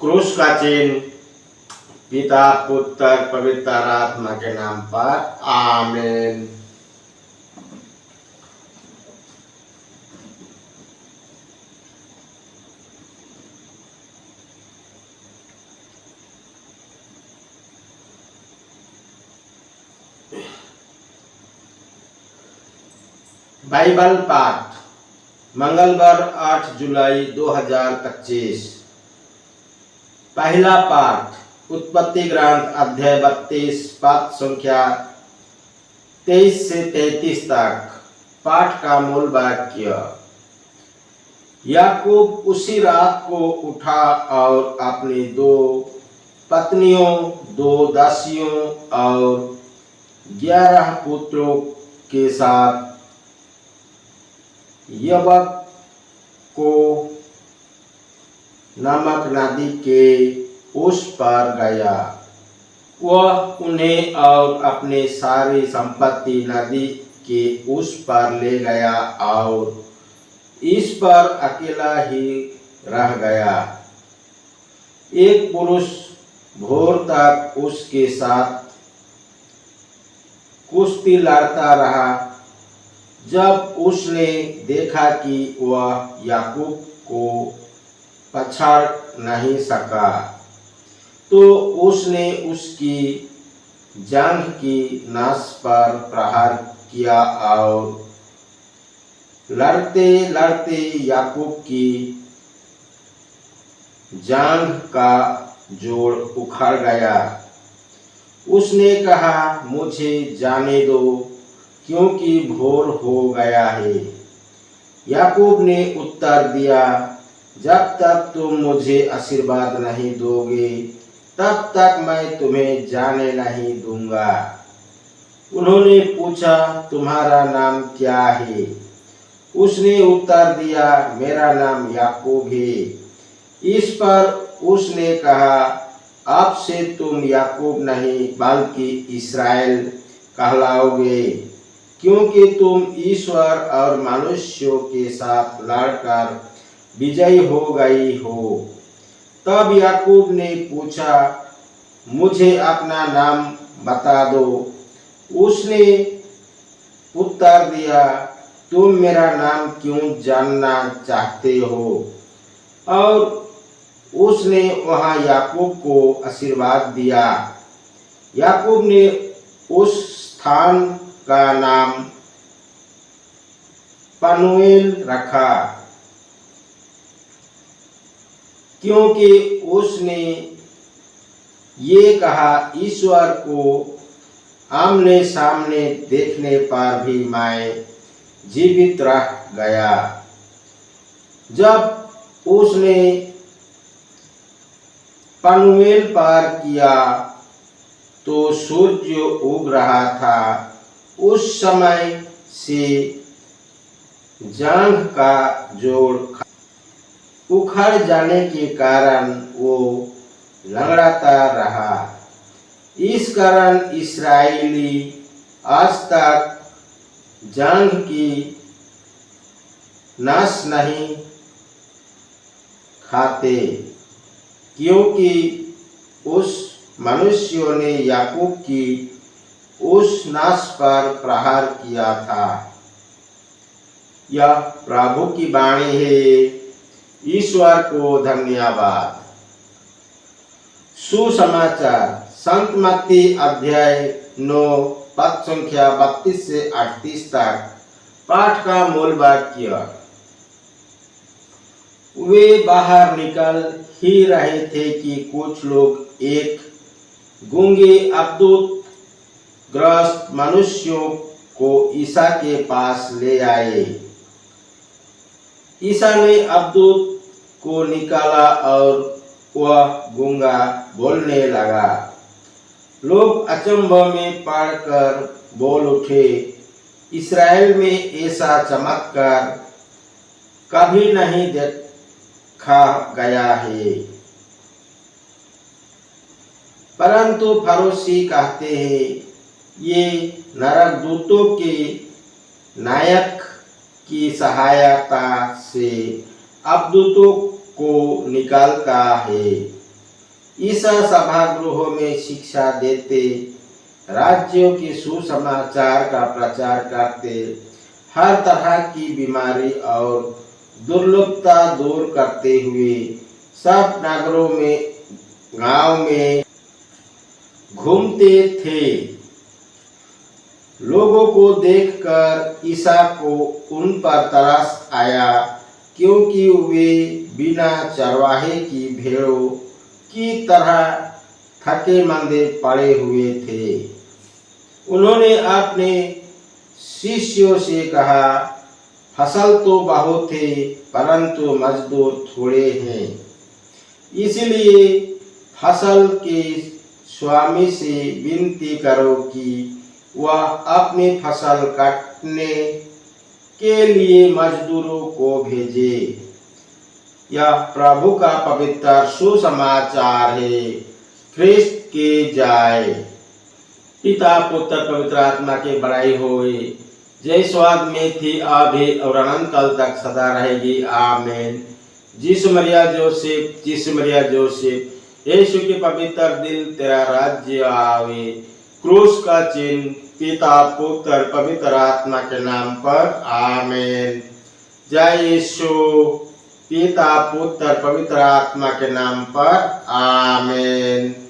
क्रूस का चिन्ह। पिता पुत्र पवित्र आत्मा के नाम पर आमीन। बाइबल पाठ मंगलवार 8 जुलाई 2025। पहला पाठ उत्पत्ति ग्रंथ अध्याय 32 पद संख्या 23 से 33 तक। पाठ का मूल वाक्य। याकूब उसी रात को उठा और अपनी 2 पत्नियों, 2 दासियों और 11 पुत्रों के साथ यब्बोक को नामक नदी के उस पार गया। वह उन्हें और अपने सारी संपत्ति नदी के उस पार ले गया और इस पर अकेला ही रह गया। एक पुरुष भोर तक उसके साथ कुश्ती लड़ता रहा। जब उसने देखा कि वह याकूब को पछाड़ नहीं सका, तो उसने उसकी जांघ की नस पर प्रहार किया और लड़ते लड़ते याकूब की जांघ का जोड़ उखड़ गया। उसने कहा, मुझे जाने दो, क्योंकि भोर हो गया है। याकूब ने उत्तर दिया, जब तक तुम मुझे आशीर्वाद नहीं दोगे, तब तक मैं तुम्हें जाने नहीं दूंगा। उन्होंने पूछा, तुम्हारा नाम क्या है? उसने उत्तर दिया, मेरा नाम याकूब है। इस पर उसने कहा, अब से तुम याकूब नहीं बल्कि इस्राएल कहलाओगे, क्योंकि तुम ईश्वर और मनुष्यों के साथ लड़कर विजयी हो गई हो। तब याकूब ने पूछा, मुझे अपना नाम बता दो। उसने उत्तर दिया, तुम मेरा नाम क्यों जानना चाहते हो? और उसने वहां याकूब को आशीर्वाद दिया। याकूब ने उस स्थान का नाम पनूएल रखा, क्योंकि उसने ये कहा, ईश्वर को आमने सामने देखने पर भी मैं जीवित रह गया। जब उसने पनूएल पार किया तो सूर्य उग रहा था। उस समय से जांघ का जोड़ उखड़ जाने के कारण वो लंगड़ाता रहा। इस कारण इस्राएली आज तक जांघ की नस नहीं खाते, क्योंकि उस मनुष्यों ने याकूब की उस नस पर प्रहार किया था। यह प्रभु की वाणी है। ईश्वर को धन्यवाद। सुसमाचार। संत मत्ती अध्याय 9 पद संख्या 32 से 38 तक। पाठ का मूल वाक्य। वे बाहर निकल ही रहे थे कि कुछ लोग एक गूंगे अद्भुत ग्रस्त मनुष्यों को ईसा के पास ले आए। ईसा ने अद्भुत को निकाला और वह गूंगा बोलने लगा। लोग अचंभ में पड़कर बोल उठे, इस्राएल में ऐसा चमत्कार कभी नहीं देखा गया है। परंतु फरीसी कहते हैं, ये नरकदूतों के नायक की सहायता से अवधूतों को निकालता है। इस सभागृहों में शिक्षा देते, राज्यों के सुसमाचार का प्रचार करते, हर तरह की बीमारी और दुर्लभता दूर करते हुए सब नगरों में गांव में घूमते थे। लोगों को देखकर ईसा को उन पर तरस आया, क्योंकि वे बिना चरवाहे की भेड़ों की तरह थके मंदे पड़े हुए थे। उन्होंने अपने शिष्यों से कहा, फसल तो बहुत है परंतु मजदूर थोड़े हैं। इसलिए फसल के स्वामी से विनती करो कि वह अपनी फसल काटने के लिए मजदूरों को भेजे। यह प्रभु का पवित्र सुसमाचार है। ख्रिस्त के जाए। पिता पुत्र पवित्र आत्मा के बड़ाई होए, जय स्वाद में थी अभी और अनंत काल तक सदा रहेगी। आमीन। जिस मरिया जोसेफ, यीशु के पवित्र दिल तेरा राज्य आवे। क्रूस का चिन्ह पिता पुत्र पवित्र आत्मा के नाम पर। आमीन। जय यीशु पिता पुत्र पवित्र आत्मा के नाम पर। आमीन।